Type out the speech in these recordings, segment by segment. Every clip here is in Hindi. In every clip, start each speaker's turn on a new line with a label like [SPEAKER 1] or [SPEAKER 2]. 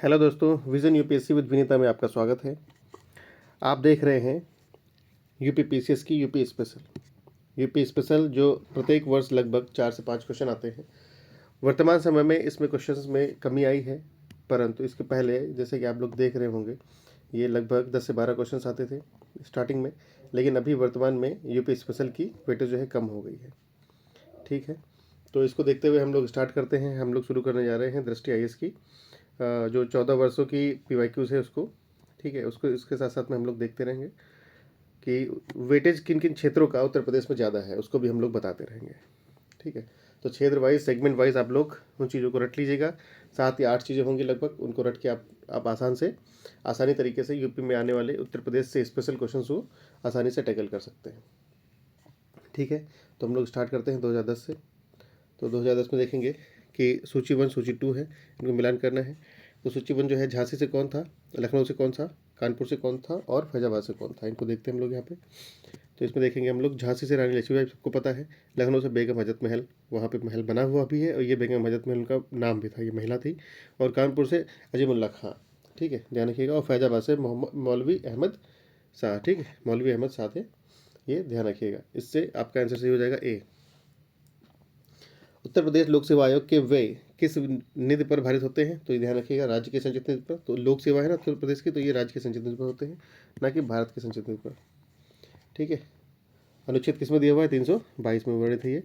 [SPEAKER 1] हेलो दोस्तों, विज़न यूपीएससी विद विनीता में आपका स्वागत है। आप देख रहे हैं यूपी पीसीएस की यूपी स्पेशल जो प्रत्येक वर्ष लगभग 4 से 5 क्वेश्चन आते हैं। वर्तमान समय में इसमें क्वेश्चंस में कमी आई है, परंतु इसके पहले जैसे कि आप लोग देख रहे होंगे ये लगभग 10 से 12 क्वेश्चंस आते थे स्टार्टिंग में, लेकिन अभी वर्तमान में यूपी स्पेशल की वेटेज जो है कम हो गई है। ठीक है, तो इसको देखते हुए हम लोग स्टार्ट करते हैं। हम लोग शुरू करने जा रहे हैं दृष्टि आईएएस की जो 14 वर्षों की पीवाईक्यूज़ है उसको। ठीक है, उसको इसके साथ साथ में हम लोग देखते रहेंगे कि वेटेज किन किन क्षेत्रों का उत्तर प्रदेश में ज़्यादा है, उसको भी हम लोग बताते रहेंगे। ठीक है, तो क्षेत्र वाइज सेगमेंट वाइज आप लोग उन चीज़ों को रट लीजिएगा। 7 या 8 चीज़ें होंगी लगभग, उनको रट के आप आसानी तरीके से यूपी में आने वाले उत्तर प्रदेश से स्पेशल क्वेश्चन को आसानी से टैकल कर सकते हैं। ठीक है, तो हम लोग स्टार्ट करते हैं 2010 से। तो 2010 में देखेंगे कि सूची 1 सूची 2 है, इनको मिलान करना है। तो सूची 1 जो है झांसी से कौन था, लखनऊ से कौन था, कानपुर से कौन था और फैजाबाद से कौन था, इनको देखते हैं हम लोग यहाँ पे। तो इसमें देखेंगे हम लोग झांसी से रानी लक्ष्मीबाई सबको पता है, लखनऊ से बेगम हजरत महल, वहाँ पे महल बना हुआ भी है और ये बेगम हजरत महल का नाम भी था, ये महिला थी। और कानपुर से अजीमुल्ला खां, ठीक है, ध्यान रखिएगा। और फैजाबाद से मौलवी अहमद शाह, ठीक है, मौलवी अहमद शाह थे, ये ध्यान रखिएगा। इससे आपका आंसर सही हो जाएगा ए। उत्तर प्रदेश लोक सेवा आयोग के व्यय किस निधि पर भारित होते हैं, तो ये ध्यान रखिएगा, राज्य के संचित निधि पर। तो लोक सेवा है ना उत्तर प्रदेश की, तो ये राज्य के संचित निधि पर होते हैं, ना कि भारत के संचित निधि पर। ठीक है, अनुच्छेद किस में दिया हुआ है, 322 में वर्णित है ये।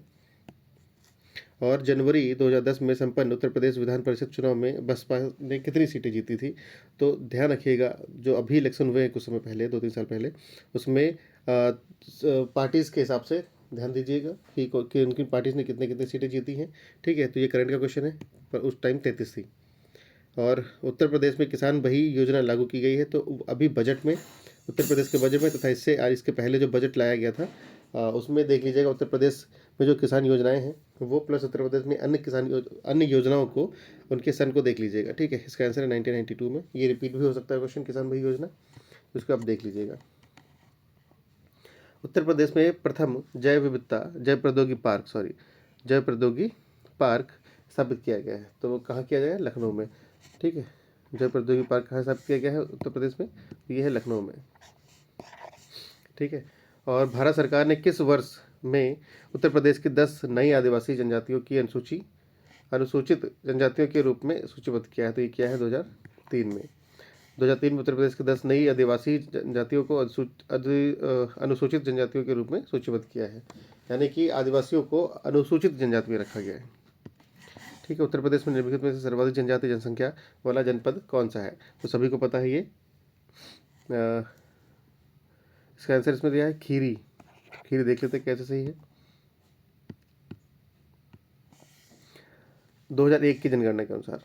[SPEAKER 1] और जनवरी 2010 में संपन्न उत्तर प्रदेश विधान परिषद चुनाव में बसपा ने कितनी सीटें जीती थी, तो ध्यान रखिएगा जो अभी इलेक्शन हुए कुछ समय पहले, 2-3 साल पहले, उसमें पार्टीज़ के हिसाब से ध्यान दीजिएगा कि उनकी पार्टीज़ ने कितने कितने सीटें जीती हैं। ठीक है, तो ये करंट का क्वेश्चन है, पर उस टाइम 33 थी। और उत्तर प्रदेश में किसान बही योजना लागू की गई है, तो अभी बजट में, उत्तर प्रदेश के बजट में तथा इसके पहले जो बजट लाया गया था उसमें देख लीजिएगा उत्तर प्रदेश में जो किसान योजनाएं हैं वो, प्लस उत्तर प्रदेश में अन्य योजनाओं को, उनके सन को देख लीजिएगा। ठीक है, इसका आंसर है 1992 में। ये रिपीट भी हो सकता है क्वेश्चन, किसान बही योजना, उसको आप देख लीजिएगा। उत्तर प्रदेश में प्रथम जैव प्रौद्योगिकी पार्क स्थापित किया गया है, तो वो कहाँ किया गया है, लखनऊ में। ठीक है, जैव प्रौद्योगिकी पार्क कहाँ स्थापित किया गया है उत्तर प्रदेश में, ये है लखनऊ में। ठीक है, और भारत सरकार ने किस वर्ष में उत्तर प्रदेश की 10 नई आदिवासी जनजातियों की अनुसूचित जनजातियों के रूप में सूचीबद्ध किया है, तो ये किया है 2003 में। 2003 में उत्तर प्रदेश की 10 नई आदिवासी जनजातियों को अनुसूचित जनजातियों के रूप में सूचीबद्ध किया है, यानी कि आदिवासियों को अनुसूचित जनजाति में रखा गया है। ठीक है, उत्तर प्रदेश में निम्नलिखित में से सर्वाधिक जनजातीय जनसंख्या वाला जनपद कौन सा है, तो सभी को पता है ये। इसका आंसर इसमें दिया है खीरी देख लेते हैं कैसे सही है। 2001 की जनगणना के अनुसार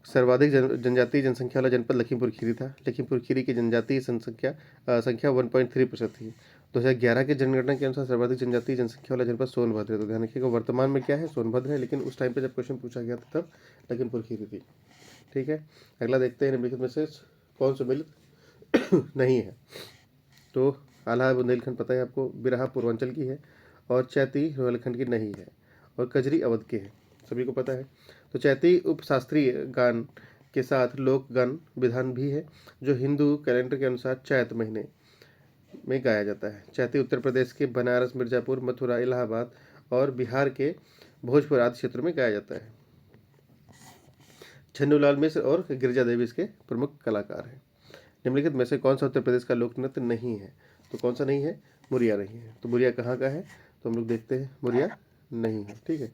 [SPEAKER 1] सर्वाधिक जनजातीय जनसंख्या वाला जनपद लखीमपुर खीरी था। लखीमपुर खीरी की जनजातीय संख्या 1.3% थी। 2011 के जनगणना के अनुसार सर्वाधिक जनजातीय जनसंख्या वाला जनपद सोनभद्र है, तो ध्यान रखिएगा वर्तमान में क्या है, सोनभद्र है, लेकिन उस टाइम पे जब क्वेश्चन पूछा गया था तब लखीमपुर खीरी थी। ठीक है, अगला देखते हैं निम्नलिखित में से कौन सम्मिलित नहीं है, तो आल्हा बुंदेलखंड पता है आपको, बिरहा पूर्वांचल की है, और चैती रोहिलखंड की नहीं है, और कजरी अवध की है, सभी को पता है। तो चैती उपशास्त्रीय गान के साथ लोक गान विधान भी है, जो हिंदू कैलेंडर के अनुसार चैत महीने में गाया जाता है। चैती उत्तर प्रदेश के बनारस, मिर्जापुर, मथुरा, इलाहाबाद और बिहार के भोजपुर आदि क्षेत्रों में गाया जाता है। छन्नूलाल मिश्र और गिरिजा देवी इसके प्रमुख कलाकार हैं। निम्नलिखित में से कौन सा उत्तर प्रदेश का लोक नृत्य नहीं है, तो कौन सा नहीं है, मुरिया नहीं है। तो मुरिया कहाँ का है, तो हम लोग देखते हैं, मुरिया नहीं है। ठीक है,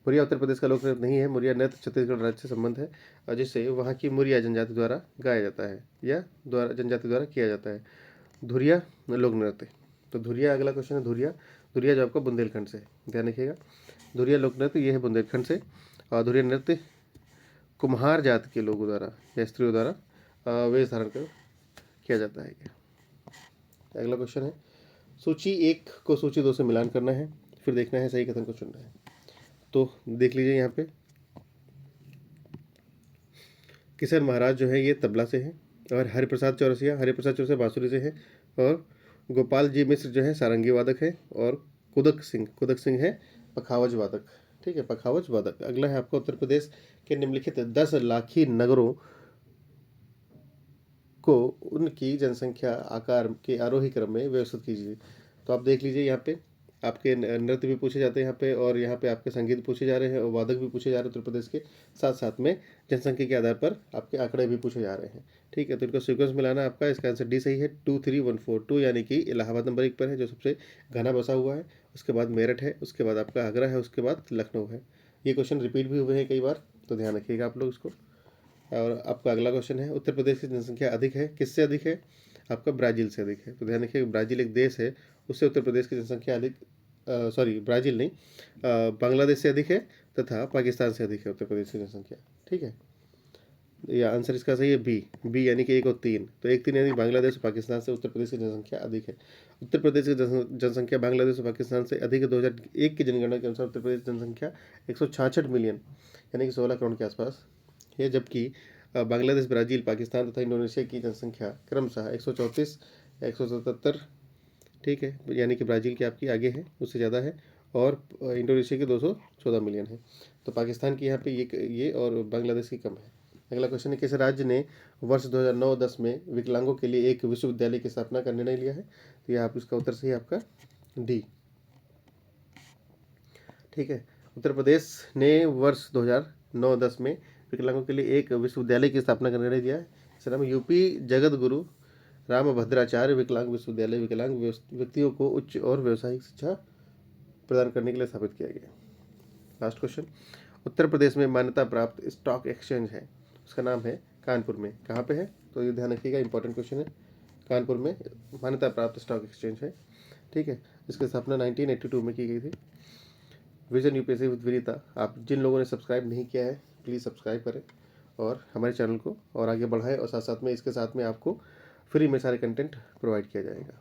[SPEAKER 1] मुरिया उत्तर प्रदेश का लोक नृत्य नहीं है। मुरिया नृत्य छत्तीसगढ़ राज्य से संबंध है, और जिससे वहाँ की मुरिया जनजाति द्वारा गाया जाता है या जनजाति द्वारा किया जाता है। धुरिया लोक नृत्य, तो धुरिया अगला क्वेश्चन है। धुरिया जो आपका बुंदेलखंड से, ध्यान रखिएगा, धुरिया लोक नृत्य ये है बुंदेलखंड से। और धुरिया नृत्य कुम्हार जाति के लोगों द्वारा या स्त्रियों द्वारा वेश धारण कर किया जाता है। अगला क्वेश्चन है, सूची 1 को सूची 2 से मिलान करना है, फिर देखना है सही कथन को चुनना है। तो देख लीजिए यहाँ पे किशन महाराज जो है ये तबला से है, और हरिप्रसाद चौरसिया बांसुरी से है, और गोपाल जी मिश्र जो है सारंगी वादक है, और कुदक सिंह है पखावज वादक। ठीक है, पखावज वादक। अगला है आपका उत्तर प्रदेश के निम्नलिखित 10 लाखी नगरों को उनकी जनसंख्या आकार के आरोही क्रम में व्यवस्थित कीजिए। तो आप देख लीजिए, यहाँ पे आपके नृत्य भी पूछे जाते हैं यहाँ पे, और यहाँ पे आपके संगीत पूछे जा रहे हैं और वादक भी पूछे जा रहे हैं उत्तर प्रदेश के, साथ साथ में जनसंख्या के आधार पर आपके आंकड़े भी पूछे जा रहे हैं। ठीक है, तो इनको सीक्वेंस मिलाना आपका, इसका आंसर डी सही है। 23142 यानी कि इलाहाबाद नंबर 1 पर है जो सबसे घना बसा हुआ है, उसके बाद मेरठ है, उसके बाद आपका आगरा है, उसके बाद लखनऊ है। ये क्वेश्चन रिपीट भी हुए हैं कई बार, तो ध्यान रखिएगा आप लोग इसको। और आपका अगला क्वेश्चन है, उत्तर प्रदेश की जनसंख्या अधिक है, किससे अधिक है? आपका ब्राज़ील से अधिक है। तो ध्यान रखिए, ब्राज़ील एक देश है, उससे उत्तर प्रदेश की जनसंख्या अधिक, सॉरी ब्राज़ील नहीं, बांग्लादेश से अधिक है तथा पाकिस्तान से अधिक है उत्तर प्रदेश की जनसंख्या। ठीक है, या आंसर इसका सही है बी यानी कि 1 और 3। तो 1-3 यानी बांग्लादेश और पाकिस्तान से उत्तर प्रदेश की जनसंख्या अधिक है। उत्तर प्रदेश की जनसंख्या बांग्लादेश और पाकिस्तान से अधिक है। 2001 की जनगणना के अनुसार उत्तर प्रदेश की जनसंख्या 166 मिलियन यानी कि 16 करोड़ के आसपास है, जबकि बांग्लादेश, ब्राज़ील, पाकिस्तान तथा इंडोनेशिया की जनसंख्या क्रमशः 134, 177, ठीक है, यानी कि ब्राज़ील की आपकी आगे है, उससे ज़्यादा है, और इंडोनेशिया की 214 मिलियन है। तो पाकिस्तान की यहाँ पे ये और बांग्लादेश की कम है। अगला क्वेश्चन है, किस राज्य ने वर्ष 2009-10 में विकलांगों के लिए एक विश्वविद्यालय की स्थापना का निर्णय लिया है? तो यह आप इसका उत्तर सही है आपका डी। ठीक है, उत्तर प्रदेश ने वर्ष 2009-10 में विकलांगों के लिए एक विश्वविद्यालय की स्थापना का निर्णय दिया है। इसका नाम यूपी जगत गुरु रामभद्राचार्य विकलांग विश्वविद्यालय विकलांग व्यक्तियों को उच्च और व्यावसायिक शिक्षा प्रदान करने के लिए स्थापित किया गया। लास्ट क्वेश्चन, उत्तर प्रदेश में मान्यता प्राप्त स्टॉक एक्सचेंज है, उसका नाम है कानपुर में। कहाँ पे है? तो ये ध्यान रखिएगा, इंपॉर्टेंट क्वेश्चन है। कानपुर में मान्यता प्राप्त स्टॉक एक्सचेंज है। ठीक है, इसकी स्थापना 1982 में की गई थी। विजन यूपीएससी विद विनीता, आप जिन लोगों ने सब्सक्राइब नहीं किया है प्लीज़ सब्सक्राइब करें और हमारे चैनल को और आगे बढ़ाएं, और साथ साथ में इसके साथ में आपको फ्री में सारे कंटेंट प्रोवाइड किया जाएगा।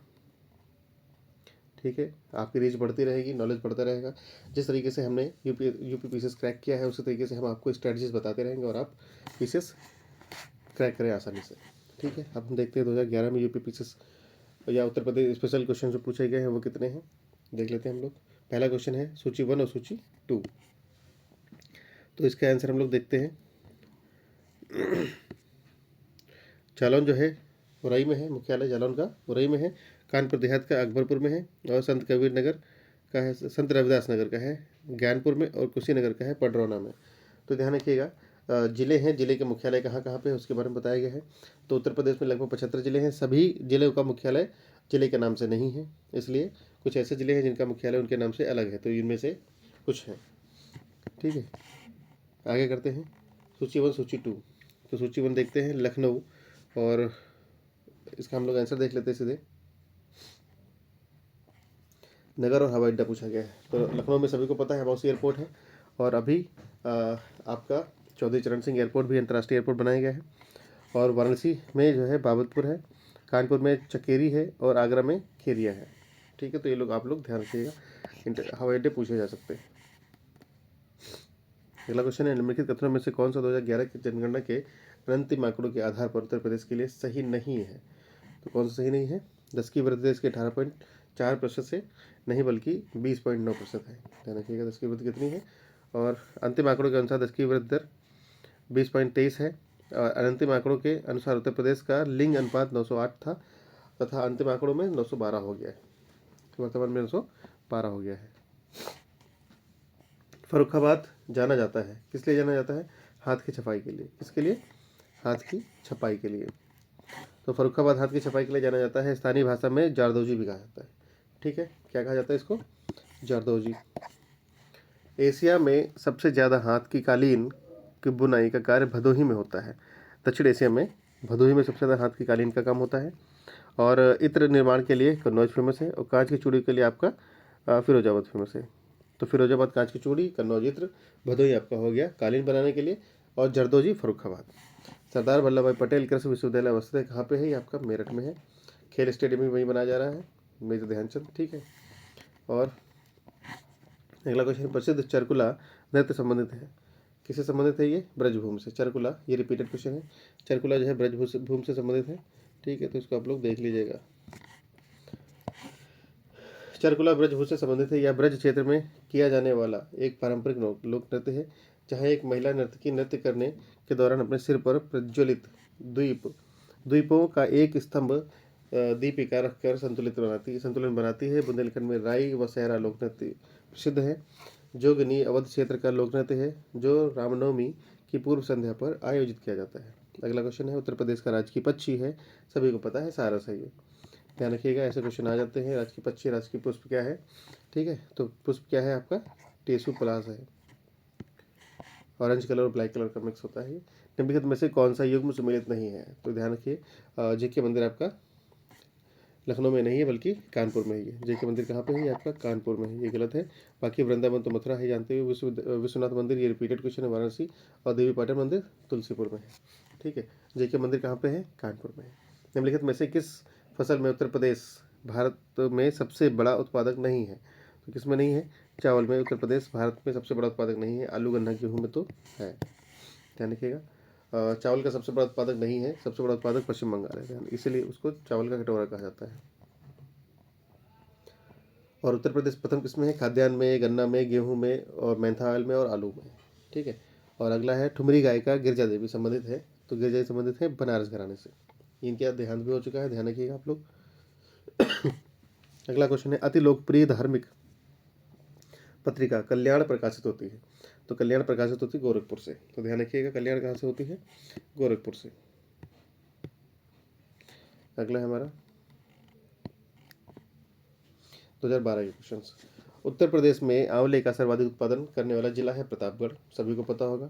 [SPEAKER 1] ठीक है, आपकी रीच बढ़ती रहेगी, नॉलेज बढ़ता रहेगा। जिस तरीके से हमने यूपी पीसीएस क्रैक किया है, उसी तरीके से हम आपको स्ट्रेटजीज बताते रहेंगे और आप पीसीएस क्रैक करें आसानी से। ठीक है, अब हम देखते हैं 2011 में यूपी पीसीएस या उत्तर प्रदेश स्पेशल क्वेश्चन जो पूछे गए हैं वो कितने हैं, देख लेते हैं हम लोग। पहला क्वेश्चन है सूची 1 और सूची 2। तो इसका आंसर हम लोग देखते हैं। जालौन जो है उरई में है, मुख्यालय जालौन का उरई में है। कानपुर देहात का अकबरपुर में है, और संत कबीर नगर का है, संत रविदास नगर का है ज्ञानपुर में, और कुशीनगर का है पडरौना में। तो ध्यान रखिएगा, जिले हैं, जिले के मुख्यालय कहाँ कहाँ पे है उसके बारे में बताया गया है। तो उत्तर प्रदेश में लगभग 75 जिले हैं, सभी जिलों का मुख्यालय जिले के नाम से नहीं है, इसलिए कुछ ऐसे जिले हैं जिनका मुख्यालय उनके नाम से अलग है, तो इनमें से कुछ हैं। ठीक है, आगे करते हैं सूची 1 सूची 2। तो सूची 1 देखते हैं लखनऊ, और इसका हम लोग आंसर देख लेते हैं सीधे। नगर और हवाई अड्डा पूछा गया है, तो लखनऊ में सभी को पता है हवाई एयरपोर्ट है, और अभी आपका चौधरी चरण सिंह एयरपोर्ट भी अंतर्राष्ट्रीय एयरपोर्ट बनाया गया है, और वाराणसी में जो है बाबतपुर है, कानपुर में चकेरी है, और आगरा में खेरिया है। ठीक है, तो ये लोग आप लोग ध्यान रखिएगा, हवाई अड्डे पूछे जा सकते हैं। अगला क्वेश्चन है, निम्नलिखित कथनों में से कौन सा 2011 की जनगणना के अंतिम आंकड़ों के आधार पर उत्तर प्रदेश के लिए सही नहीं है? तो कौन सा सही नहीं है? 10 की वृद्धि दर इसके 18.4% से नहीं बल्कि 20.9% है। ध्यान रखिएगा 10 की वृद्धि कितनी है, और अंतिम आंकड़ों के अनुसार 10 की वृद्धि दर 20.23 है, और अंतिम आंकड़ों के अनुसार उत्तर प्रदेश का लिंग अनुपात 908 था, तथा अंतिम आंकड़ों में 912 हो गया है, वर्तमान में 912 हो गया है। फर्रुखाबाद जाना जाता है, किस लिए जाना जाता है? हाथ की छपाई के लिए। किसके लिए? हाथ की छपाई के लिए। तो फर्रुखाबाद हाथ की छपाई के लिए जाना जाता है। स्थानीय भाषा में जारदोजी भी कहा जाता है। ठीक है, क्या कहा जाता है इसको? जारदोजी। एशिया में सबसे ज़्यादा हाथ की कालीन की बुनाई का कार्य भदोही में होता है। दक्षिण एशिया में भदोही में सबसे ज़्यादा हाथ की कालीन का काम होता है, और इत्र निर्माण के लिए कन्नौज फेमस है, और कांच की चूड़ी के लिए आपका फिरोजाबाद फेमस है। तो फिरोजाबाद कांच की चूड़ी, कन्नौज इत्र, भदोही आपका हो गया कालीन बनाने के लिए, और जरदोजी फर्रुखाबाद। सरदार वल्लभ भाई पटेल कृषि विश्वविद्यालय अवस्थित है, कहाँ पे है? ये आपका मेरठ में है। खेल स्टेडियम भी वहीं बनाया जा रहा है, मेजर ध्यानचंद। ठीक है, और अगला क्वेश्चन, प्रसिद्ध चरकुला नृत्य संबंधित है, किससे संबंधित है? ये ब्रजभूमि से। चरकुला, ये रिपीटेड क्वेश्चन है, चरकुला जो है ब्रजभूमि से संबंधित है। ठीक है, तो इसको आप लोग देख लीजिएगा। चरकुला ब्रजभूषण से संबंधित है। यह ब्रज क्षेत्र में किया जाने वाला एक पारंपरिक लोक नृत्य है, जहाँ एक महिला नर्तकी नृत्य करने के दौरान अपने सिर पर प्रज्वलित द्वीपों का एक स्तंभ दीपिका रखकर संतुलन बनाती है। बुंदेलखंड में राई व सहरा लोक नृत्य प्रसिद्ध है। जोगनी अवध क्षेत्र का लोक नृत्य है, जो रामनवमी की पूर्व संध्या पर आयोजित किया जाता है। अगला क्वेश्चन है, उत्तर प्रदेश का राजकीय पक्षी है, सभी को पता है, सारस है। ये ध्यान रखिएगा, ऐसे क्वेश्चन आ जाते हैं। राजकीय पक्षी, राजकीय पुष्प क्या है? ठीक है, तो पुष्प क्या है आपका? टेसु पलाश है। ऑरेंज कलर और ब्लैक कलर का मिक्स होता है। निम्नलिखित में से कौन सा युग्म सुमेलित नहीं है? तो ध्यान रखिए, जेके मंदिर आपका लखनऊ में नहीं है बल्कि कानपुर में ही है। जेके मंदिर कहाँ पे है? ये आपका कानपुर में है, ये गलत है। बाकी वृंदावन तो मथुरा है, जानते हुए। विश्वनाथ मंदिर, ये रिपीटेड क्वेश्चन है, वाराणसी। और देवी पाटन मंदिर तुलसीपुर में है। ठीक है, जेके मंदिर कहाँ पे है? कानपुर में है। निम्नलिखित में से किस फसल में उत्तर प्रदेश भारत में सबसे बड़ा उत्पादक नहीं है? तो किस में नहीं है? चावल में उत्तर प्रदेश भारत में सबसे बड़ा उत्पादक नहीं है। आलू, गन्ना, गेहूँ में तो है। ध्यान रखिएगा, चावल का सबसे बड़ा उत्पादक नहीं है, सबसे बड़ा उत्पादक पश्चिम बंगाल है, इसीलिए उसको चावल का कटोरा कहा जाता है। और उत्तर प्रदेश प्रथम किसमें है? खाद्यान्न में, गन्ना में, गेहूं में, और मेंथा में, और आलू में। ठीक है, और अगला है, ठुमरी गायिका गिरजा देवी संबंधित है। तो गिरजा देवी संबंधित है बनारस घराने से। इनका देहांत भी हो चुका है, ध्यान रखिएगा आप लोग। अगला क्वेश्चन है, अति लोकप्रिय धार्मिक पत्रिका कल्याण प्रकाशित होती है। तो कल्याण प्रकाशित होती है गोरखपुर से। तो ध्यान रखिएगा, कल्याण कहाँ से होती है? गोरखपुर से। अगला है हमारा 2012 के क्वेश्चन। उत्तर प्रदेश में आंवले का सर्वाधिक उत्पादन करने वाला जिला है प्रतापगढ़, सभी को पता होगा।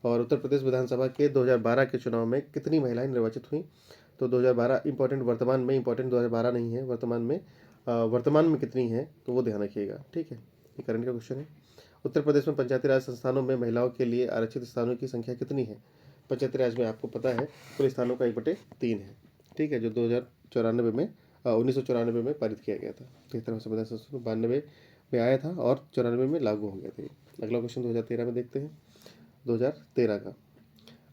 [SPEAKER 1] और उत्तर प्रदेश विधानसभा के 2012 के चुनाव में कितनी महिलाएं निर्वाचित हुई? तो 2012 इंपॉर्टेंट, वर्तमान में इंपॉर्टेंट 2012 नहीं है, वर्तमान में कितनी है तो वो ध्यान रखिएगा। ठीक है, ये करंट का क्वेश्चन है। उत्तर प्रदेश में पंचायती राज संस्थानों में महिलाओं के लिए आरक्षित स्थानों की संख्या कितनी है? पंचायती राज में आपको पता है कुल स्थानों का 1/3 है। ठीक है, जो 2094 में 1994 में पारित किया गया था। 73वां संविधान संशोधन 92 में आया था और 94 में लागू हो गया था। अगला क्वेश्चन 2013 में देखते हैं। 2013 का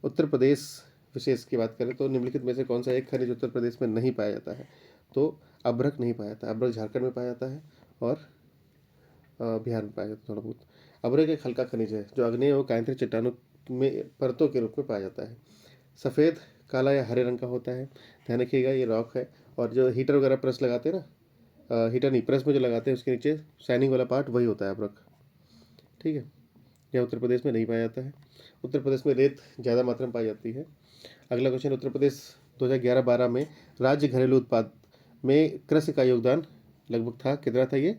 [SPEAKER 1] उत्तर प्रदेश विशेष की बात करें तो निम्नलिखित में से कौन सा एक खनिज उत्तर प्रदेश में नहीं पाया जाता है? तो अभ्रक नहीं पाया जाता। अभ्रक झारखंड में पाया जाता है और बिहार में पाया जाता है थोड़ा बहुत। अभ्रक एक हल्का खनिज है जो आग्नेय और कायांतरिक चट्टानों में परतों के रूप में पाया जाता है। सफ़ेद, काला या हरे रंग का होता है। ध्यान रखिएगा, ये रॉक है। और जो हीटर वगैरह प्रेस लगाते हैं ना, हीटर नहीं, प्रेस में जो लगाते हैं उसके नीचे शाइनिंग वाला पार्ट वही होता है अभ्रक। ठीक है, यह उत्तर प्रदेश में नहीं पाया जाता है। उत्तर प्रदेश में रेत ज़्यादा मात्रा में पाई जाती है। अगला क्वेश्चन, उत्तर प्रदेश 2011-12 में राज्य घरेलू उत्पाद में कृषि का योगदान लगभग था, कितना था ये?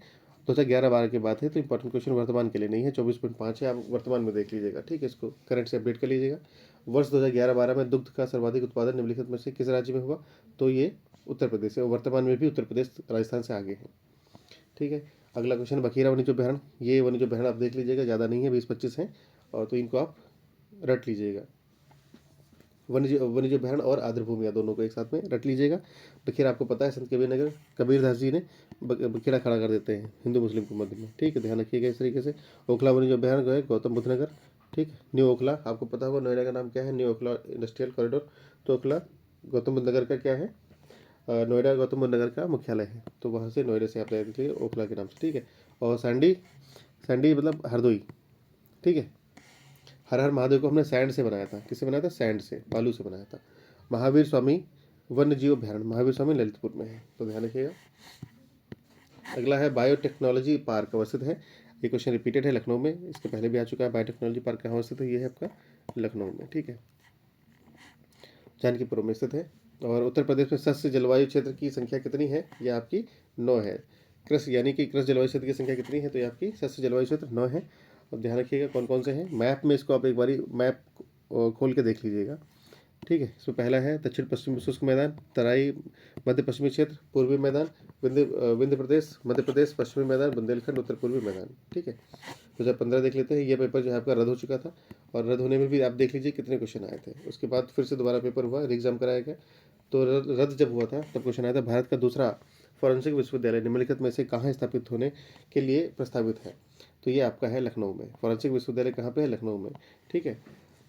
[SPEAKER 1] 2011-12 की बात है, तो इंपॉर्टेंट क्वेश्चन वर्तमान के लिए नहीं है। 24.5 है, आप वर्तमान में देख लीजिएगा। ठीक है, इसको करंट से अपडेट कर लीजिएगा। वर्ष 2011-12 में दुग्ध का सर्वाधिक उत्पादन निम्नलिखित में से किस राज्य में हुआ? तो ये उत्तर प्रदेश है, और वर्तमान में भी उत्तर प्रदेश राजस्थान से आगे है। ठीक है, अगला क्वेश्चन, बखीरा वन्यजोपहरण। ये वन्यजोपहरण आप देख लीजिएगा, ज़्यादा नहीं है, 20-25 हैं, और तो इनको आप रट लीजिएगा। वन्यजोपहरण और आर्द्र भूमियाँ दोनों को एक साथ में रट लीजिएगा। बखेड़ा आपको पता है, संत कबीरदास जी ने बखेड़ा खड़ा कर देते हैं हिंदू मुस्लिम के मध्य में। ठीक है, ध्यान रखिएगा इस तरीके से। ओखला वन्यजोपहरण है गौतम बुद्ध नगर। ठीक, न्यू ओखला आपको पता होगा, नोएडा का नाम क्या है? New Okhla industrial corridor. तो ओखला गौतम बुद्ध नगर का क्या है? नोएडा गौतम बुद्ध नगर का मुख्यालय है, तो वहाँ से नोएडा से आप देख लीजिए ओखला के नाम से। ठीक है, और सैंडी मतलब हरदोई। ठीक है, हर हर महादेव को हमने सैंड से बनाया था। किससे बनाया था? सैंड से, बालू से बनाया था। महावीर स्वामी वन्य जीव अभ्यारण्य, महावीर स्वामी ललितपुर में है, तो ध्यान रखिएगा। अगला है, बायोटेक्नोलॉजी पार्क अवस्थित है। ये क्वेश्चन रिपीटेड है, लखनऊ में, इसके पहले भी आ चुका है। बायोटेक्नोलॉजी पार्क कहाँ अवस्थित है? ये है आपका लखनऊ में। ठीक है, जानकीपुर में स्थित है। और उत्तर प्रदेश में सस्य जलवायु क्षेत्र की संख्या कितनी है? ये आपकी 9 है। कृषि यानी कि कृषि जलवायु क्षेत्र की संख्या कितनी है? तो ये आपकी सस्य जलवायु क्षेत्र 9 है। और ध्यान रखिएगा कौन कौन से हैं। मैप में इसको आप एक बारी मैप खोल के देख लीजिएगा। ठीक है, इसमें पहला है दक्षिण पश्चिम शुष्क मैदान, तराई मध्य पश्चिमी क्षेत्र, पूर्वी मैदान विंध्य प्रदेश, मध्य प्रदेश, पश्चिमी मैदान, बुंदेलखंड, उत्तर पूर्वी मैदान। ठीक है, 2015 देख लेते हैं। यह पेपर जो है आपका रद्द हो चुका था, और रद्द होने में भी आप देख लीजिए कितने क्वेश्चन आए थे। उसके बाद फिर से दोबारा पेपर हुआ, एग्जाम कराया गया। तो रद्द जब हुआ था तब क्वेश्चन आया था, भारत का दूसरा फॉरेंसिक विश्वविद्यालय निम्नलिखित में से कहाँ स्थापित होने के लिए प्रस्तावित है? तो ये आपका है लखनऊ में। फॉरेंसिक विश्वविद्यालय कहाँ पे है? लखनऊ में। ठीक है,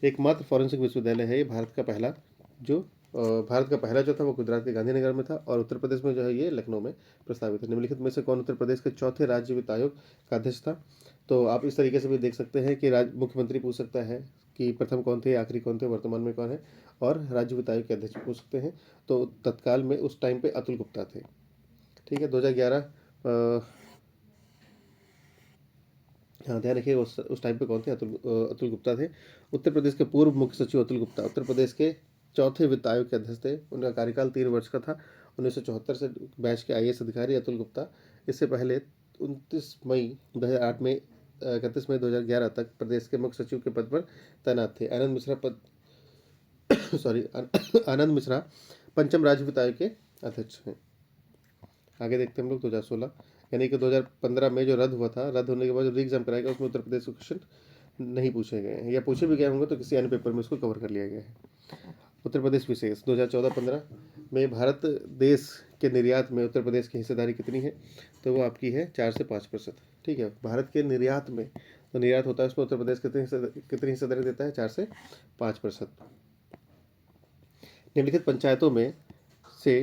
[SPEAKER 1] एकमात्र फॉरेंसिक विश्वविद्यालय है ये भारत का पहला, जो भारत का पहला जो था वो गुजरात के गांधीनगर में था, और उत्तर प्रदेश में जो है ये लखनऊ में प्रस्तावित है। निम्नलिखित में से कौन उत्तर प्रदेश के चौथे राज्य वित्त आयोग का अध्यक्ष था? तो आप इस तरीके से भी देख सकते हैं कि मुख्यमंत्री पूछ सकता है कि प्रथम कौन थे, आखिरी कौन थे, वर्तमान में कौन है, और राज्य वित्त आयोग के अध्यक्ष पूछ सकते हैं। तो तत्काल में उस टाइम पे अतुल गुप्ता थे। ठीक है, 2011, हाँ ध्यान रखिए उस टाइम पे कौन थे, अतुल गुप्ता थे। उत्तर प्रदेश के पूर्व मुख्य सचिव अतुल गुप्ता उत्तर प्रदेश के चौथे वित्त आयोग के अध्यक्ष थे। उनका कार्यकाल 3 वर्ष का था। 1974 से बैच के आईएएस अधिकारी अतुल गुप्ता इससे पहले 29 मई 2008 में 31 मई 2011 तक प्रदेश के मुख्य सचिव के पद पर तैनात थे। आनंद मिश्रा आनंद मिश्रा पंचम राज्य वित्त आयोग के अध्यक्ष हैं। आगे देखते हैं हम लोग 2016, यानी कि 2015 में जो रद्द हुआ था, रद्द होने के बाद जो री एग्जाम कराया गया उसमें उत्तर प्रदेश के क्वेश्चन नहीं पूछे गए हैं, या पूछे भी गए होंगे तो किसी अन्य पेपर में उसको कवर कर लिया गया है। उत्तर प्रदेश विशेष 2014-15 में भारत देश के निर्यात में उत्तर प्रदेश की हिस्सेदारी कितनी है? तो वो आपकी है 4 से 5%। ठीक है, भारत के निर्यात में तो निर्यात होता है उसमें उत्तर प्रदेश कितनी हिस्सेदारी देता है? 4 से 5%। निम्नलिखित पंचायतों में से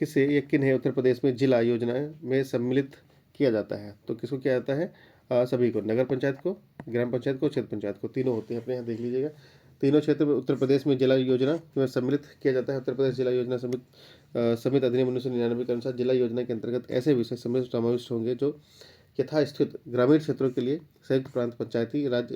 [SPEAKER 1] किसे या किन्हें उत्तर प्रदेश में जिला योजना में सम्मिलित किया जाता है? तो किसको किया जाता है? सभी को, नगर पंचायत को, ग्राम पंचायत को, क्षेत्र पंचायत को, तीनों होते हैं अपने यहाँ, देख लीजिएगा। तीनों क्षेत्र में उत्तर प्रदेश में जिला योजना में सम्मिलित किया जाता है। उत्तर प्रदेश जिला योजना समिति अधिनियम 1999 के अनुसार जिला योजना के अंतर्गत ऐसे विषय समाविष्ट होंगे जो यथास्थित ग्रामीण क्षेत्रों के लिए संयुक्त प्रांत पंचायती राज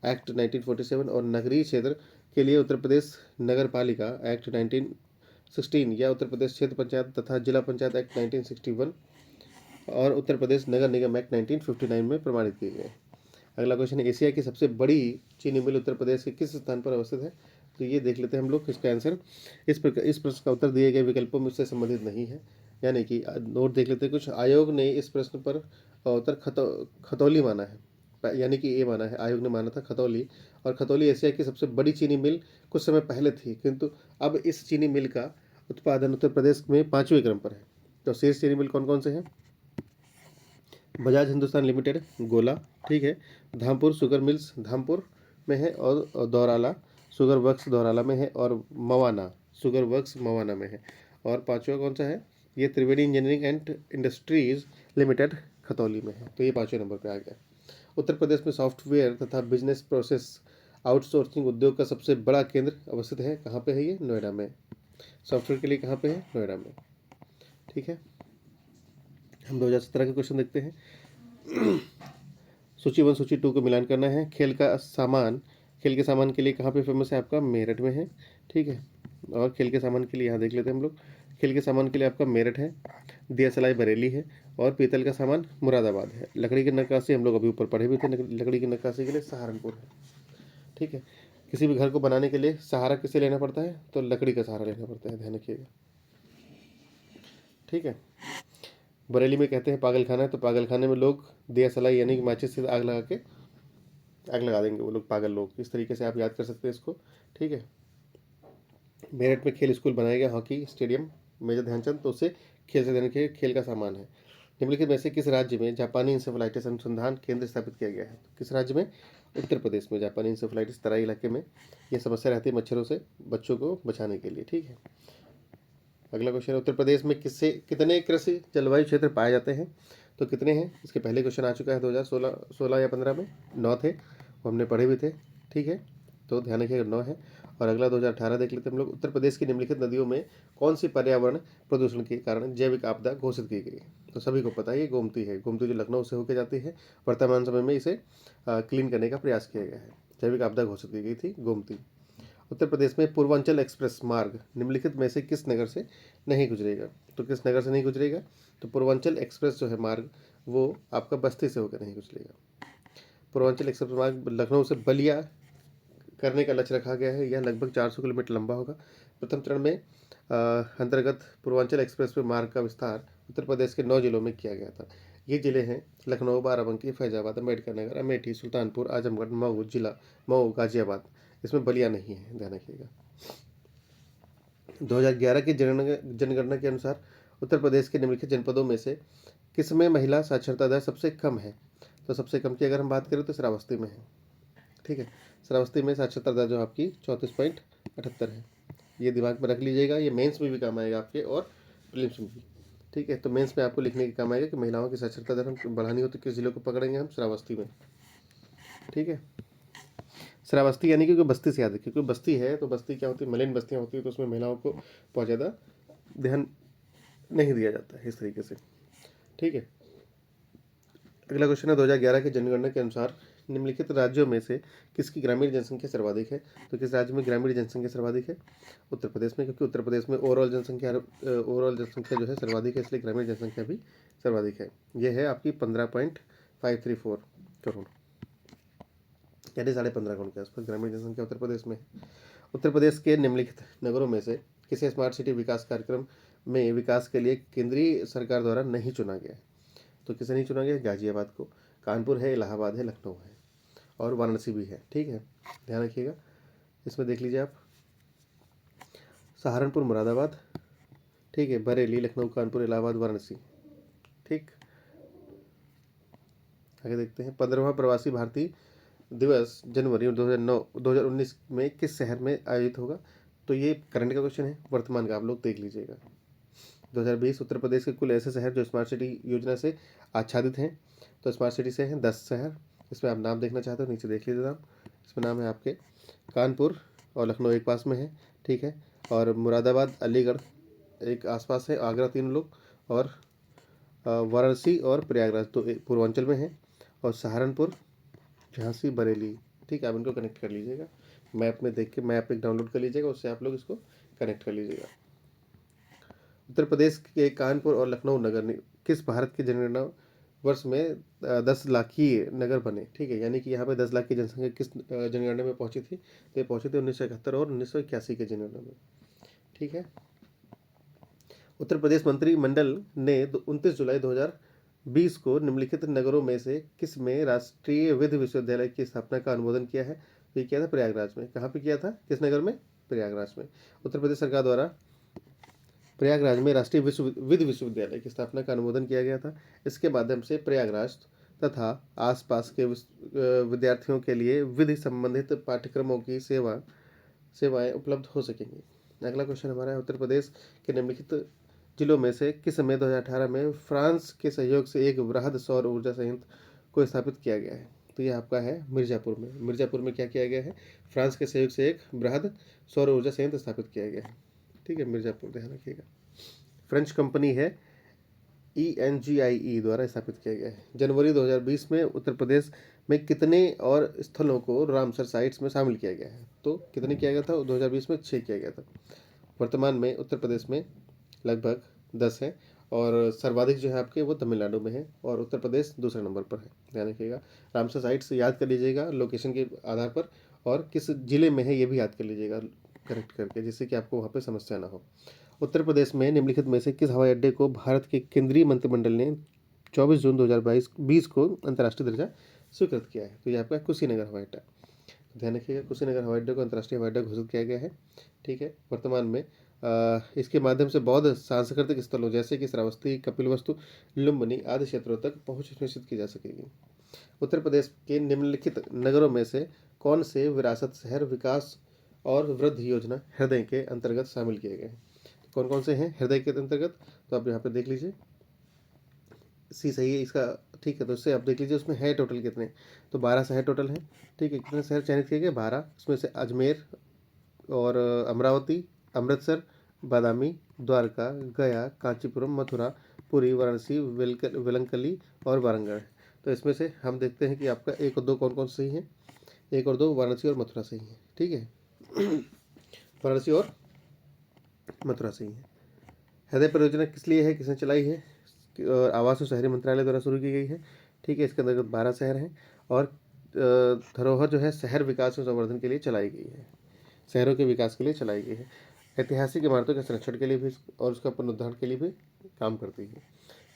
[SPEAKER 1] एक्ट 1947 और नगरीय क्षेत्र के लिए उत्तर प्रदेश नगर पालिका एक्ट 1916 या उत्तर प्रदेश क्षेत्र पंचायत तथा जिला पंचायत एक्ट 1961 और उत्तर प्रदेश नगर निगम एक्ट 1959 में प्रमाणित किए गए। अगला क्वेश्चन है, एशिया की सबसे बड़ी चीनी मिल उत्तर प्रदेश के किस स्थान पर अवस्थित है? तो ये देख लेते हैं हम लोग इसका आंसर। इस प्रश्न का उत्तर दिए गए विकल्पों में उससे संबंधित नहीं है, यानी कि नोट देख लेते हैं कुछ। आयोग ने इस प्रश्न पर उत्तर खतौली माना है, यानी कि ए माना है, आयोग ने माना था खतौली, और खतौली एशिया की सबसे बड़ी चीनी मिल कुछ समय पहले थी, किंतु अब इस चीनी मिल का उत्पादन उत्तर प्रदेश में 5वें क्रम पर है। तो शेष चीनी मिल कौन कौन से हैं? बजाज हिंदुस्तान लिमिटेड गोला, ठीक है, धामपुर शुगर मिल्स धामपुर में है, और दौराला शुगर वर्क्स दौराला में है, और मवाना शुगर वर्क्स मवाना में है। और पांचवा कौन सा है? ये Triveni engineering and industries limited Khatauli में है। तो ये 5वें नंबर पे आ गया। उत्तर प्रदेश में सॉफ्टवेयर तथा बिजनेस प्रोसेस आउटसोर्सिंग उद्योग का सबसे बड़ा केंद्र अवस्थित है। कहाँ पे है ये? नोएडा में। सॉफ्टवेयर के लिए कहाँ पे है? नोएडा में। ठीक है, हम 2017 के क्वेश्चन देखते हैं। सूची 1 सूची 2 को मिलान करना है। खेल के सामान के लिए कहाँ पे फेमस है? आपका मेरठ में है। ठीक है, और खेल के सामान के लिए यहाँ देख लेते हैं हम लोग। खेल के सामान के लिए आपका मेरठ है, दिया सलाई बरेली है, और पीतल का सामान मुरादाबाद है। लकड़ी की नक्काशी हम लोग अभी ऊपर पढ़े भी थे, लकड़ी की नक्काशी के लिए सहारनपुर है। ठीक है, किसी भी घर को बनाने के लिए सहारा किसे लेना पड़ता है? तो लकड़ी का सहारा लेना पड़ता है, ध्यान रखिएगा। ठीक है, बरेली में कहते हैं पागल खाना है, तो पागल खाने में लोग दिया सलाई यानी कि माचिस से आग लगा देंगे वो लोग, पागल लोग। इस तरीके से आप याद कर सकते हैं इसको। ठीक है, मेरठ में खेल स्कूल बनाया गया, हॉकी स्टेडियम मेजर ध्यानचंद, तो उससे खेल से देने के खेल का सामान है। निम्नलिखित में से किस राज्य में जापानी इंसेफेलाइटिस अनुसंधान केंद्र स्थापित किया गया है? तो किस राज्य में? उत्तर प्रदेश में। जापानी इंसेफेलाइटिस तराई इलाके में यह समस्या रहती है मच्छरों से बच्चों को बचाने के लिए। ठीक है, अगला क्वेश्चन है, उत्तर प्रदेश में कितने कृषि जलवायु क्षेत्र पाए जाते हैं? तो कितने हैं? इसके पहले क्वेश्चन आ चुका है 2016 या 15 में, 9 थे, वो हमने पढ़े भी थे। ठीक है, तो ध्यान रखिएगा 9 है। और अगला 2018 देख लेते हैं हम लोग। उत्तर प्रदेश की निम्नलिखित नदियों में कौन सी पर्यावरण प्रदूषण के कारण जैविक आपदा घोषित की गई? तो सभी को पता है ये गोमती है। गोमती जो लखनऊ से होकर जाती है, वर्तमान समय में इसे क्लीन करने का प्रयास किया गया है। जैविक आपदा घोषित की गई थी गोमती। उत्तर प्रदेश में पूर्वांचल एक्सप्रेस मार्ग निम्नलिखित में से किस नगर से नहीं गुजरेगा? तो किस नगर से नहीं गुजरेगा? तो पूर्वांचल एक्सप्रेस जो है मार्ग वो आपका बस्ती से होकर नहीं गुजरेगा। पूर्वांचल एक्सप्रेस मार्ग लखनऊ से बलिया करने का लक्ष्य रखा गया है। यह लगभग 400 किलोमीटर लंबा होगा। प्रथम चरण में अंतर्गत पूर्वांचल एक्सप्रेस वे मार्ग का विस्तार उत्तर प्रदेश के 9 जिलों में किया गया था। ये जिले हैं लखनऊ, बाराबंकी, फैजाबाद, अम्बेडकर नगर, अमेठी, सुल्तानपुर, आजमगढ़, मऊ, गाजियाबाद। इसमें बलिया नहीं है, ध्यान रखिएगा। 2011 की जनगणना के अनुसार उत्तर प्रदेश के निम्नलिखित जनपदों में से किसमें महिला साक्षरता दर सबसे कम है? तो सबसे कम की अगर हम बात करें तो श्रावस्ती में है। ठीक है, श्रावस्ती में साक्षरता दर जो आपकी 34.78 है। ये दिमाग में रख लीजिएगा, ये मेंस में भी काम आएगा आपके और प्रीलिम्स में भी। ठीक है, तो मेंस में आपको लिखने के काम आएगा कि महिलाओं की साक्षरता दर हम बढ़ानी हो तो किस जिले को पकड़ेंगे हम, श्रावस्ती में। ठीक है, श्रावस्ती यानी कि कोई बस्ती से याद रखिए, कोई बस्ती है तो बस्ती क्या होती है, मलिन बस्तियाँ होती है तो उसमें महिलाओं को बहुत ज़्यादा ध्यान नहीं दिया जाता है इस तरीके से। ठीक है, अगला क्वेश्चन है 2011 की जनगणना के अनुसार निम्नलिखित राज्यों में से किसकी ग्रामीण जनसंख्या सर्वाधिक है। तो किस राज्य में ग्रामीण जनसंख्या सर्वाधिक है? उत्तर प्रदेश में, क्योंकि उत्तर प्रदेश में ओवरऑल जनसंख्या जो है सर्वाधिक है, इसलिए ग्रामीण जनसंख्या भी सर्वाधिक है। यह है आपकी 15.534 करोड़, यानी 15.5 करोड़ के आसपास ग्रामीण जनसंख्या उत्तर प्रदेश में है। उत्तर प्रदेश के निम्नलिखित नगरों में से किसे स्मार्ट सिटी विकास कार्यक्रम में विकास के लिए केंद्रीय सरकार द्वारा नहीं चुना गया है? तो किसे नहीं चुना गया? गाजियाबाद को। कानपुर है, इलाहाबाद है, लखनऊ है और वाराणसी भी है। ठीक है, ध्यान रखिएगा। इसमें देख लीजिए आप, सहारनपुर, मुरादाबाद, ठीक है, बरेली, लखनऊ, कानपुर, इलाहाबाद, वाराणसी। ठीक, आगे देखते हैं। 15वां प्रवासी भारतीय दिवस जनवरी 2019 में किस शहर में आयोजित होगा? तो ये करंट का क्वेश्चन है, वर्तमान का आप लोग देख लीजिएगा। 2020 उत्तर प्रदेश के कुल ऐसे शहर जो स्मार्ट सिटी योजना से आच्छादित हैं, तो स्मार्ट सिटी से हैं 10 शहर। इसमें आप नाम देखना चाहते हो, नीचे देख लीजिए नाम। इसमें नाम है आपके कानपुर और लखनऊ एक पास में है। ठीक है, और मुरादाबाद, अलीगढ़ एक आसपास है, आगरा 3 लोग, और वाराणसी और प्रयागराज तो पूर्वांचल में है, और सहारनपुर, झांसी, बरेली। ठीक है, आप इनको कनेक्ट कर लीजिएगा, मैप में देख के मैप एक डाउनलोड कर लीजिएगा, उससे आप लोग इसको कनेक्ट कर लीजिएगा। उत्तर प्रदेश के कानपुर और लखनऊ नगर किस भारत की जनगणना वर्ष में 10 लाखीय नगर बने? ठीक है, यानी कि यहाँ पे 10 लाख की जनसंख्या किस जनगणना में पहुंची थी? तो ये पहुंची थी 1971 और 1981 के जनगणना में। ठीक है, उत्तर प्रदेश मंत्रिमंडल ने 29 जुलाई 2020 को निम्नलिखित नगरों में से किस में राष्ट्रीय विधि विश्वविद्यालय की स्थापना का अनुमोदन किया है? तो ये किया था प्रयागराज में। कहाँ पे किया था, किस नगर में? प्रयागराज में। उत्तर प्रदेश सरकार द्वारा प्रयागराज में राष्ट्रीय विधि विश्वविद्यालय की स्थापना का अनुमोदन किया गया था। इसके माध्यम से प्रयागराज तथा आसपास के विद्यार्थियों के लिए विधि संबंधित पाठ्यक्रमों की सेवाएं उपलब्ध हो सकेंगी। अगला क्वेश्चन हमारा है, उत्तर प्रदेश के निम्नलिखित जिलों में से किस समय 2018 में फ्रांस के सहयोग से एक वृहद सौर ऊर्जा संयंत्र को स्थापित किया गया है? तो ये आपका है मिर्जापुर में। मिर्जापुर में क्या किया गया है? फ्रांस के सहयोग से एक वृहद सौर ऊर्जा संयंत्र स्थापित किया गया है। ठीक है, मिर्जापुर, ध्यान रखिएगा। फ्रेंच कंपनी है ENGIE द्वारा स्थापित किया गया है। जनवरी 2020 में उत्तर प्रदेश में कितने और स्थलों को रामसर साइट्स में शामिल किया गया है? तो कितने किया गया था? 2020 में 6 किया गया था। वर्तमान में उत्तर प्रदेश में लगभग 10 है, और सर्वाधिक जो है आपके वो तमिलनाडु में है, और उत्तर प्रदेश दूसरे नंबर पर है। ध्यान रखिएगा, रामसर साइट्स याद कर लीजिएगा लोकेशन के आधार पर, और किस जिले में है ये भी याद कर लीजिएगा करेक्ट करके, जिससे कि आपको वहाँ पे समस्या ना हो। उत्तर प्रदेश में निम्नलिखित में से किस हवाई अड्डे को भारत के केंद्रीय मंत्रिमंडल ने 24 जून 2020 को अंतर्राष्ट्रीय दर्जा स्वीकृत किया है? तो ये आपका कुशीनगर हवाई अड्डा। ध्यान रखिएगा, कुशीनगर हवाई अड्डे को अंतर्राष्ट्रीय हवाई अड्डा घोषित किया गया है। ठीक है, वर्तमान में इसके माध्यम से बौद्ध सांस्कृतिक स्थलों जैसे कि श्रावस्ती, कपिलवस्तु, लुम्बिनी आदि क्षेत्रों तक पहुंच सुनिश्चित की जा सकेगी। उत्तर प्रदेश के निम्नलिखित नगरों में से कौन से विरासत शहर विकास और वृद्धि योजना हृदय के अंतर्गत शामिल किए गए हैं? कौन कौन से हैं हृदय के अंतर्गत? तो आप यहाँ पे देख लीजिए, सी सही है इसका। ठीक है, तो इससे आप देख लीजिए उसमें है टोटल कितने, तो 12 शहर टोटल हैं। ठीक है, कितने शहर चयनित किए गए? 12। इसमें से अजमेर और अमरावती, अमृतसर, बादामी, द्वारका, गया, कांचीपुरम, मथुरा, पुरी, वाराणसी, वेलंकली और वारंगल। तो इसमें से हम देखते हैं कि आपका 1 और 2 कौन कौन सही हैं। 1 और 2 वाराणसी और मथुरा सही है। ठीक है, वाराणसी और मथुरा सही है। हृदय परियोजना किस लिए है, किसने चलाई है? आवास और शहरी मंत्रालय द्वारा शुरू की गई है। ठीक है, इसके अंतर्गत 12 शहर हैं, और धरोहर जो है शहर विकास और संवर्धन के लिए चलाई गई है, शहरों के विकास के लिए चलाई गई है। ऐतिहासिक इमारतों के संरक्षण के लिए भी और उसका पुनरुद्धार के लिए भी काम करती है।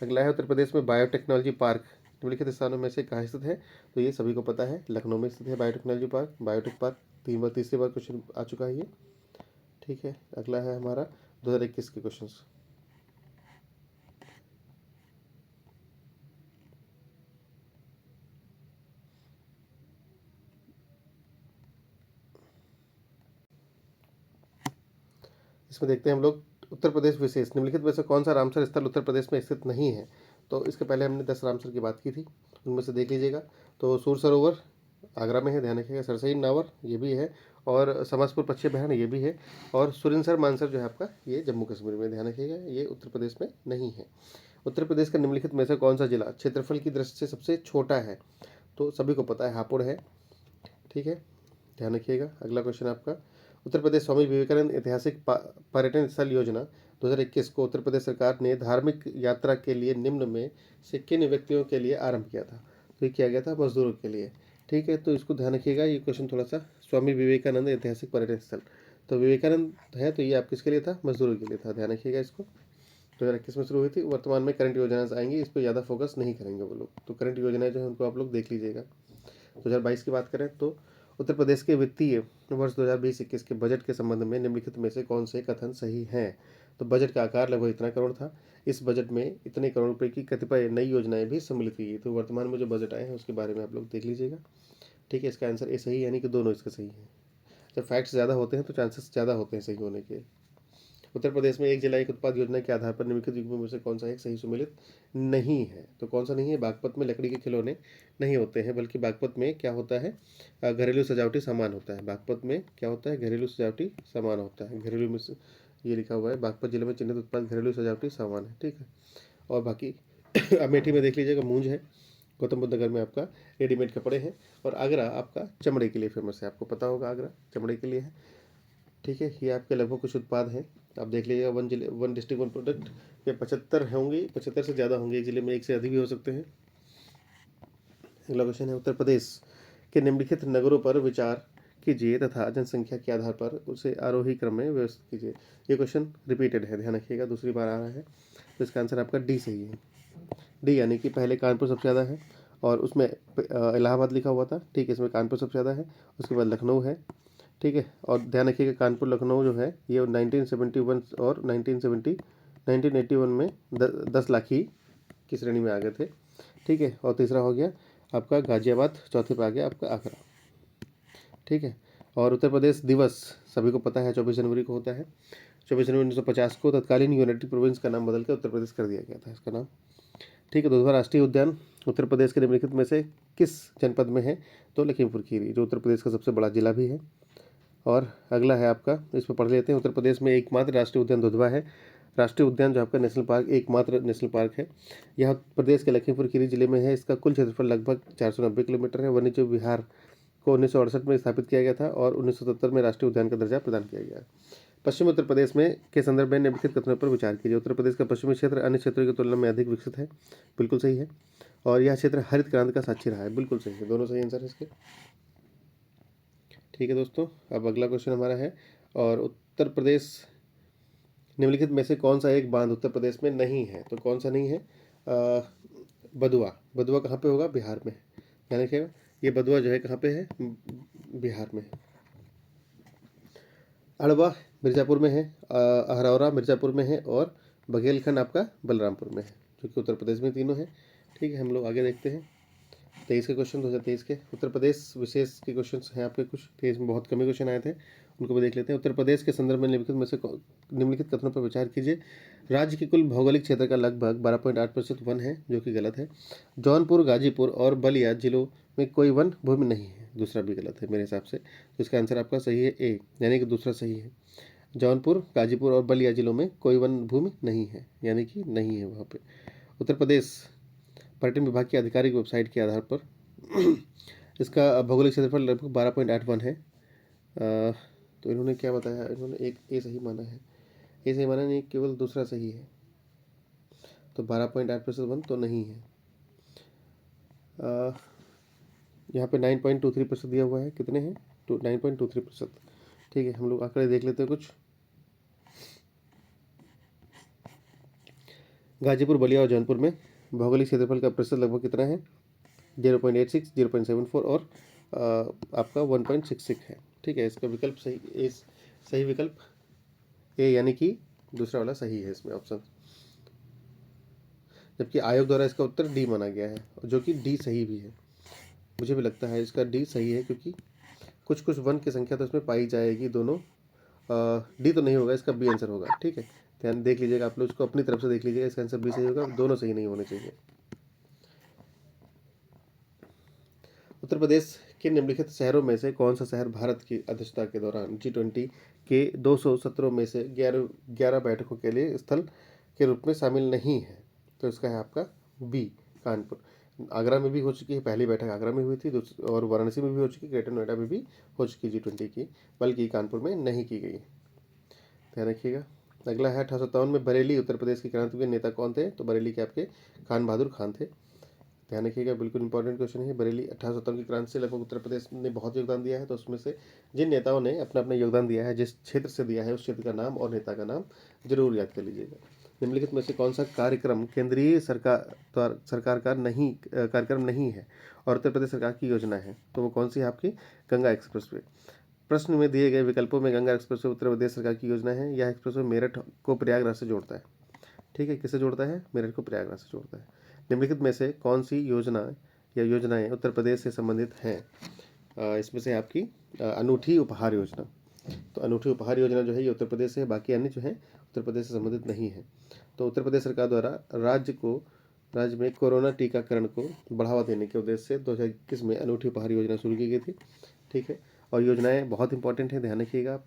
[SPEAKER 1] अगला है, उत्तर प्रदेश में बायोटेक्नोलॉजी पार्क निम्नलिखित स्थानों में से कहाँ स्थित है? तो ये सभी को पता है, लखनऊ में स्थित है बायोटेक्नोलॉजी पार्क, बायोटेक पार्क। तीसरी बार क्वेश्चन आ चुका है ये। ठीक है, अगला है हमारा 2021 के क्वेश्चन। इसमें देखते हैं हम लोग उत्तर प्रदेश विशेष निम्नलिखित में से कौन सा रामसर स्थल उत्तर प्रदेश में स्थित नहीं है। तो इसके पहले हमने 10 रामसर की बात की थी, उनमें से देख लीजिएगा। तो सूर सरोवर आगरा में है, ध्यान रखिएगा। सरसई नावर ये भी है, और समसपुर पश्चिम बहन ये भी है, और सुरिनसर मानसर जो है आपका ये जम्मू कश्मीर में, ध्यान रखिएगा, ये उत्तर प्रदेश में नहीं है। उत्तर प्रदेश का निम्नलिखित में से कौन सा जिला क्षेत्रफल की दृष्टि से सबसे छोटा है। तो सभी को पता है हापुड़ है, ठीक है, ध्यान रखिएगा। अगला क्वेश्चन आपका, उत्तर प्रदेश स्वामी विवेकानंद ऐतिहासिक पर्यटन स्थल योजना 2021 को उत्तर प्रदेश सरकार ने धार्मिक यात्रा के लिए निम्न में से किन व्यक्तियों के लिए आरंभ किया था। तो ये किया गया था मजदूरों के लिए, ठीक है। तो इसको ध्यान रखिएगा, ये क्वेश्चन थोड़ा सा, स्वामी विवेकानंद ऐतिहासिक पर्यटन स्थल, तो विवेकानंद है, तो ये आप किसके लिए था, मजदूरों के लिए था, ध्यान रखिएगा इसको। 2021 में शुरू हुई थी। वर्तमान में करंट योजनाएं आएंगी, इस पर ज़्यादा फोकस नहीं करेंगे वो लोग, तो करंट योजनाएं जो है उनको आप लोग देख लीजिएगा। 2022 की बात करें तो उत्तर प्रदेश के वित्तीय वर्ष 2020-21 के बजट के संबंध में निम्नलिखित में से कौन से कथन सही हैं। तो बजट का आकार लगभग इतना करोड़ था, इस बजट में इतने करोड़ रुपए की कतिपय नई योजनाएं भी सम्मिलित हुई। तो वर्तमान में जो बजट आए हैं उसके बारे में आप लोग देख लीजिएगा, ठीक है। इसका आंसर ए सही, यानी कि दोनों इसके सही हैं। जब फैक्ट्स ज़्यादा होते हैं तो चांसेस ज़्यादा होते हैं सही होने के। उत्तर प्रदेश में एक जिला एक उत्पाद योजना के आधार पर निम्नलिखित युग्मों में से कौन सा एक सही सुमेलित नहीं है। तो कौन सा नहीं है, बागपत में लकड़ी के खिलौने नहीं होते हैं, बल्कि बागपत में क्या होता है, घरेलू सजावटी सामान होता है। बागपत में क्या होता है, घरेलू सजावटी सामान होता है। घरेलू में ये लिखा हुआ है, बागपत जिले में चिन्हित उत्पाद घरेलू सजावटी सामान है, ठीक है। और बाकी अमेठी में देख लीजिएगा मूंज है, गौतम बुद्ध नगर में आपका रेडीमेड कपड़े हैं, और आगरा आपका चमड़े के लिए फेमस है, आपको पता होगा आगरा चमड़े के लिए है, ठीक है। ये आपके लगभग कुछ उत्पाद हैं, आप देख लीजिएगा। वन डिस्ट्रिक्ट वन प्रोडक्ट पे 75 होंगे, 75 से ज़्यादा होंगे, एक जिले में एक से अधिक भी हो सकते हैं। अगला क्वेश्चन है, उत्तर प्रदेश के निम्नलिखित नगरों पर विचार कीजिए तथा जनसंख्या के आधार पर उसे आरोही क्रम में व्यवस्थित कीजिए। ये क्वेश्चन रिपीटेड है, ध्यान रखिएगा, दूसरी बार आ रहा है। तो इसका आंसर आपका डी सही है। डी यानी कि पहले कानपुर सबसे ज़्यादा है, और उसमें इलाहाबाद लिखा हुआ था, ठीक है। इसमें कानपुर सबसे ज़्यादा है, उसके बाद लखनऊ है, ठीक है। और ध्यान रखिएगा कानपुर लखनऊ जो है ये 1971 और 1981 में 10 लाख की श्रेणी में आ गए थे, ठीक है। और तीसरा हो गया आपका गाजियाबाद, चौथे पे आ गया आपका आगरा, ठीक है। और उत्तर प्रदेश दिवस सभी को पता है 24 जनवरी को होता है। 24 जनवरी 1950 को तत्कालीन यूनाइटेड प्रोविंस का नाम बदल कर उत्तर प्रदेश कर दिया गया था इसका नाम, ठीक है। दुधवा राष्ट्रीय उद्यान उत्तर प्रदेश के निम्नलिखित में से किस जनपद में है। तो लखीमपुर खीरी, जो उत्तर प्रदेश का सबसे बड़ा जिला भी है। और अगला है आपका, इसमें पढ़ लेते हैं, उत्तर प्रदेश में एकमात्र राष्ट्रीय उद्यान दुधवा है। राष्ट्रीय उद्यान जो आपका नेशनल पार्क, एकमात्र नेशनल पार्क है, यह प्रदेश के लखीमपुर खीरी जिले में है। इसका कुल क्षेत्रफल लगभग 490 किलोमीटर है। वन्यजीव विहार को 1968 में स्थापित किया गया था, और 1977 में राष्ट्रीय उद्यान का दर्जा प्रदान किया गया। पश्चिम उत्तर प्रदेश में के संदर्भ में निम्नलिखित कथनों पर विचार कीजिए। उत्तर प्रदेश का पश्चिमी क्षेत्र अन्य क्षेत्रों की तुलना में अधिक विकसित है, बिल्कुल सही है। और यह क्षेत्र हरित क्रांति का साक्षी रहा है, बिल्कुल सही है, दोनों सही आंसर है इसके, ठीक है दोस्तों। अब अगला क्वेश्चन हमारा है, और उत्तर प्रदेश निम्नलिखित में से कौन सा एक बांध उत्तर प्रदेश में नहीं है। तो कौन सा नहीं है, बदुआ। बदुआ कहाँ पे होगा, बिहार में, ध्यान रखिएगा। ये बदुआ जो है कहाँ पे है, बिहार में। अड़वा मिर्ज़ापुर में है, अहरौरा मिर्ज़ापुर में है, और बघेलखंड आपका बलरामपुर में है, जो कि उत्तर प्रदेश में तीनों है, ठीक है। हम लोग आगे देखते हैं 23 के क्वेश्चन, 2023 के उत्तर प्रदेश विशेष के क्वेश्चन हैं आपके कुछ। 23 में बहुत कम ही क्वेश्चन आए थे, उनको भी देख लेते हैं। उत्तर प्रदेश के संदर्भ में निम्नलिखित कथनों पर विचार कीजिए। राज्य के कुल भौगोलिक क्षेत्र का लगभग 12.8% वन है, जो कि गलत है। जौनपुर, गाजीपुर और बलिया जिलों में कोई वन भूमि नहीं है, दूसरा भी गलत है मेरे हिसाब से। तो इसका आंसर आपका सही है ए, यानी कि दूसरा सही है। जौनपुर, गाजीपुर और बलिया जिलों में कोई वन भूमि नहीं है, यानी कि नहीं है वहाँ पे। उत्तर प्रदेश पर्यटन विभाग की आधिकारिक वेबसाइट के आधार पर इसका भौगोलिक क्षेत्रफल लगभग 12.81 है। तो इन्होंने क्या बताया, इन्होंने एक ए सही माना है, ए सही माना नहीं, केवल दूसरा सही है। तो 12.8% वन तो नहीं है। यहाँ पे 9.23% दिया हुआ है, कितने हैं, तो 9.23%, ठीक है। हम लोग आंकड़े देख लेते हैं कुछ। गाजीपुर, बलिया और जौनपुर में भौगोलिक क्षेत्रफल का प्रतिशत लगभग कितना है, 0.86, 0.74 और आपका 1.66 है, ठीक है। इसका विकल्प सही, सही विकल्प ए, यानी कि दूसरा वाला सही है इसमें ऑप्शन, जबकि आयोग द्वारा इसका उत्तर डी माना गया है, जो कि डी सही भी है। मुझे भी लगता है इसका डी सही है, क्योंकि कुछ कुछ वन की संख्या तो इसमें पाई जाएगी दोनों, डी तो नहीं होगा, इसका बी आंसर होगा। ठीक है, ध्यान देख लीजिएगा, आप लोग इसको अपनी तरफ से देख लीजिएगा, इसका आंसर बी सही होगा, दोनों सही नहीं होने चाहिए। उत्तर प्रदेश के निम्नलिखित शहरों में से कौन सा शहर भारत की अध्यक्षता के दौरान G20 के 200 में से 11 बैठकों के लिए स्थल के रूप में शामिल नहीं है? तो इसका है आपका बी, कानपुर। आगरा में भी हो चुकी है, पहली बैठक आगरा में हुई थी, और वाराणसी में भी हो चुकी, ग्रेटर नोएडा में भी हो चुकी G20 की, बल्कि कानपुर में नहीं की गई। ध्यान रखिएगा। अगला है 1857 में बरेली उत्तर प्रदेश के क्रांतिवीर नेता कौन थे? तो बरेली के आपके खान बहादुर खान थे। ध्यान रखिएगा, बिल्कुल इंपॉर्टेंट क्वेश्चन है। बरेली 1857 की क्रांति से लगभग उत्तर प्रदेश ने बहुत योगदान दिया है, तो उसमें से जिन नेताओं ने अपना अपना योगदान दिया है, जिस क्षेत्र से दिया है, उस क्षेत्र का नाम और नेता का नाम जरूर याद कर लीजिएगा। निम्नलिखित में से कौन सा कार्यक्रम केंद्रीय सरकार का नहीं कार्यक्रम नहीं है और उत्तर प्रदेश सरकार की योजना है? तो वो कौन सी है आपकी? गंगा एक्सप्रेसवे। प्रश्न में दिए गए विकल्पों में गंगा एक्सप्रेसवे उत्तर प्रदेश सरकार की योजना है। यह एक्सप्रेसवे मेरठ को प्रयागराज से जोड़ता है। ठीक है, किसे जोड़ता है? मेरठ को प्रयागराज से जोड़ता है। निम्नलिखित में से कौन सी योजना या योजनाएं उत्तर प्रदेश से संबंधित हैं? इसमें से आपकी अनूठी उपहार योजना। तो अनूठी उपहार योजना जो है ये उत्तर प्रदेश से है, बाकी अन्य जो है उत्तर प्रदेश से संबंधित नहीं है। तो उत्तर प्रदेश सरकार द्वारा राज्य में कोरोना टीकाकरण को बढ़ावा देने के उद्देश्य से 2021 में अनूठी उपहार योजना शुरू की गई थी। ठीक है, और योजनाएं बहुत इंपॉर्टेंट है, ध्यान रखिएगा आप।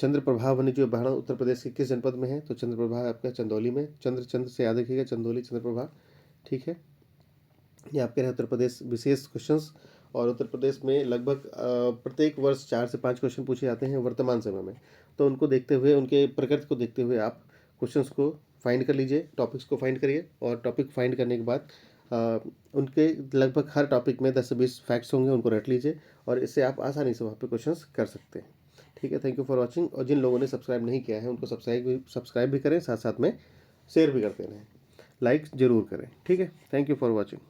[SPEAKER 1] चंद्रप्रभा वन्यजीव अभ्यारण्य उत्तर प्रदेश के किस जनपद में है? तो चंद्रप्रभा आपका चंदौली में। चंद्र से याद रखिएगा, चंदौली चंद्रप्रभा। ठीक है, ये आपके रहे उत्तर प्रदेश विशेष क्वेश्चंस। और उत्तर प्रदेश में लगभग प्रत्येक वर्ष 4 से 5 क्वेश्चन पूछे जाते हैं वर्तमान समय में। तो उनको देखते हुए, उनके प्रकृति को देखते हुए आप क्वेश्चंस को फाइंड कर लीजिए, टॉपिक्स को फाइंड करिए, और टॉपिक फाइंड करने के बाद उनके लगभग हर टॉपिक में 10 से 20 फैक्ट्स होंगे, उनको रट लीजिए, और इससे आप आसानी से वहाँ पे क्वेश्चंस कर सकते हैं। ठीक है, थैंक यू फॉर वॉचिंग। और जिन लोगों ने सब्सक्राइब नहीं किया है उनको सब्सक्राइब भी करें, साथ साथ में शेयर भी करते रहें, लाइक जरूर करें। ठीक है, थैंक यू फॉर वॉचिंग।